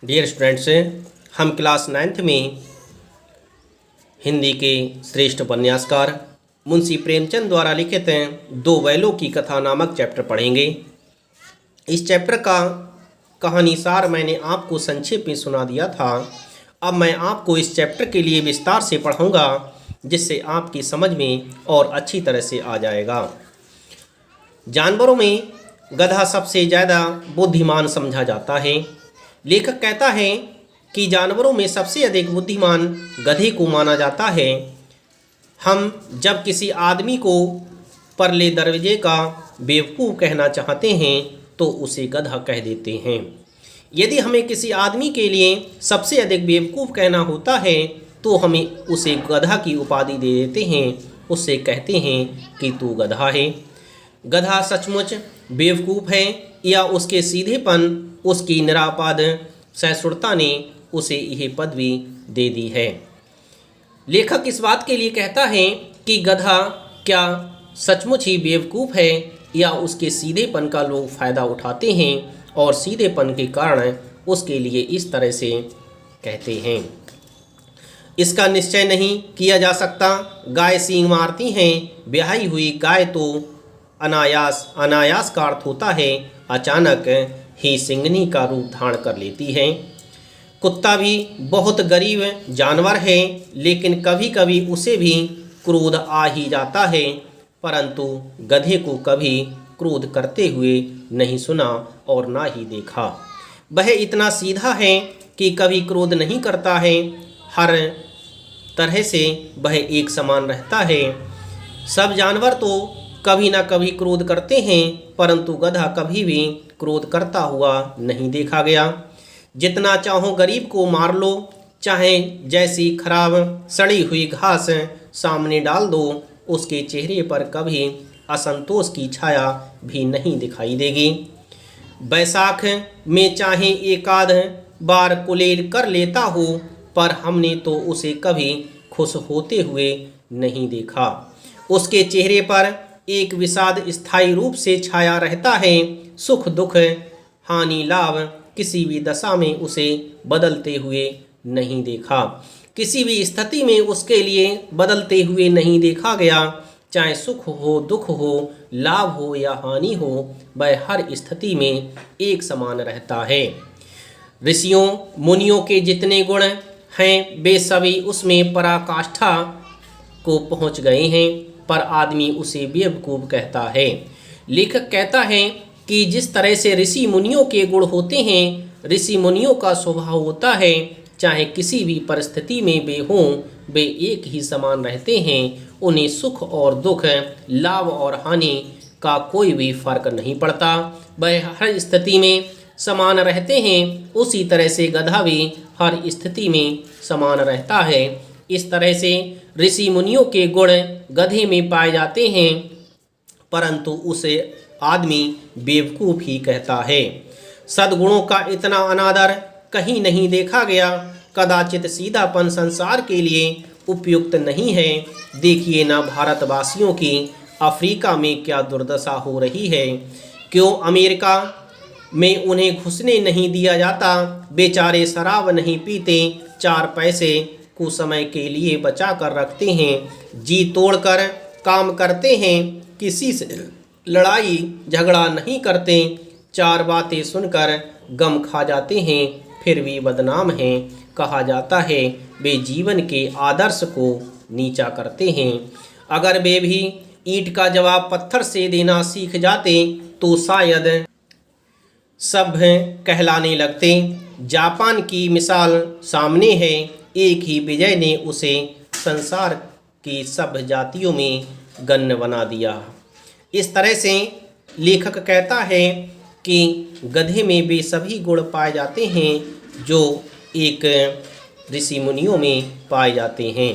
Dear students, हम class 9th में हिंदी के श्रेष्ठ उपन्यासकार मुंशी प्रेमचंद द्वारा लिखित दो बैलों की कथा नामक चैप्टर पढ़ेंगे। इस चैप्टर का कहानी सार मैंने आपको संक्षेप में सुना दिया था। अब मैं आपको इस चैप्टर के लिए विस्तार से पढ़ाऊंगा, जिससे आपकी समझ में और अच्छी तरह से आ जाएगा। जानवरों में गधा सबसे ज़्यादा बुद्धिमान समझा जाता है। लेखक कहता है कि जानवरों में सबसे अधिक बुद्धिमान गधे को माना जाता है। हम जब किसी आदमी को परले दरवाजे का बेवकूफ़ कहना चाहते हैं तो उसे गधा कह देते हैं। यदि हमें किसी आदमी के लिए सबसे अधिक बेवकूफ़ कहना होता है तो हमें उसे गधा की उपाधि दे देते हैं। उससे कहते हैं कि तू गधा है। गधा सचमुच बेवकूफ़ है या उसके सीधेपन, उसकी निरापद सहिष्णुता ने उसे यह पदवी दे दी है। लेखक इस बात के लिए कहता है कि गधा क्या सचमुच ही बेवकूफ़ है या उसके सीधेपन का लोग फ़ायदा उठाते हैं और सीधेपन के कारण उसके लिए इस तरह से कहते हैं। इसका निश्चय नहीं किया जा सकता। गाय सींग मारती हैं। ब्याही हुई गाय तो अनायास का अर्थ होता है अचानक ही सिंगनी का रूप धारण कर लेती है। कुत्ता भी बहुत गरीब जानवर है, लेकिन कभी कभी उसे भी क्रोध आ ही जाता है, परंतु गधे को कभी क्रोध करते हुए नहीं सुना और ना ही देखा। वह इतना सीधा है कि कभी क्रोध नहीं करता है। हर तरह से वह एक समान रहता है। सब जानवर तो कभी ना कभी क्रोध करते हैं, परंतु गधा कभी भी क्रोध करता हुआ नहीं देखा गया। जितना चाहो गरीब को मार लो, चाहे जैसी खराब सड़ी हुई घास सामने डाल दो, उसके चेहरे पर कभी असंतोष की छाया भी नहीं दिखाई देगी। बैसाख में चाहे एक आध बार कुलेल कर लेता हो, पर हमने तो उसे कभी खुश होते हुए नहीं देखा। उसके चेहरे पर एक विषाद स्थायी रूप से छाया रहता है। सुख दुख हानि लाभ किसी भी दशा में उसे बदलते हुए नहीं देखा। किसी भी स्थिति में उसके लिए बदलते हुए नहीं देखा गया। चाहे सुख हो, दुख हो, लाभ हो या हानि हो, वह हर स्थिति में एक समान रहता है। ऋषियों मुनियों के जितने गुण हैं वे सभी उसमें पराकाष्ठा को पहुंच गए हैं, पर आदमी उसे बेवकूफ़ कहता है। लेखक कहता है कि जिस तरह से ऋषि मुनियों के गुण होते हैं, ऋषि मुनियों का स्वभाव होता है, चाहे किसी भी परिस्थिति में वे हों, वे एक ही समान रहते हैं। उन्हें सुख और दुख, लाभ और हानि का कोई भी फर्क नहीं पड़ता। वह हर स्थिति में समान रहते हैं। उसी तरह से गधा भी हर स्थिति में समान रहता है। इस तरह से ऋषि मुनियों के गुण गधे में पाए जाते हैं, परंतु उसे आदमी बेवकूफ़ ही कहता है। सद्गुणों का इतना अनादर कहीं नहीं देखा गया। कदाचित सीधापन संसार के लिए उपयुक्त नहीं है। देखिए ना भारतवासियों की अफ्रीका में क्या दुर्दशा हो रही है। क्यों अमेरिका में उन्हें घुसने नहीं दिया जाता। बेचारे शराब नहीं पीते, 4 पैसे को समय के लिए बचा कर रखते हैं, जी तोड़कर काम करते हैं, किसी से लड़ाई झगड़ा नहीं करते, 4 बातें सुनकर गम खा जाते हैं, फिर भी बदनाम हैं। कहा जाता है वे जीवन के आदर्श को नीचा करते हैं। अगर वे भी ईंट का जवाब पत्थर से देना सीख जाते तो शायद सब कहलाने लगते। जापान की मिसाल सामने है। एक ही विजय ने उसे संसार की सब जातियों में गण्य बना दिया। इस तरह से लेखक कहता है कि गधे में वे सभी गुण पाए जाते हैं जो एक ऋषि मुनियों में पाए जाते हैं।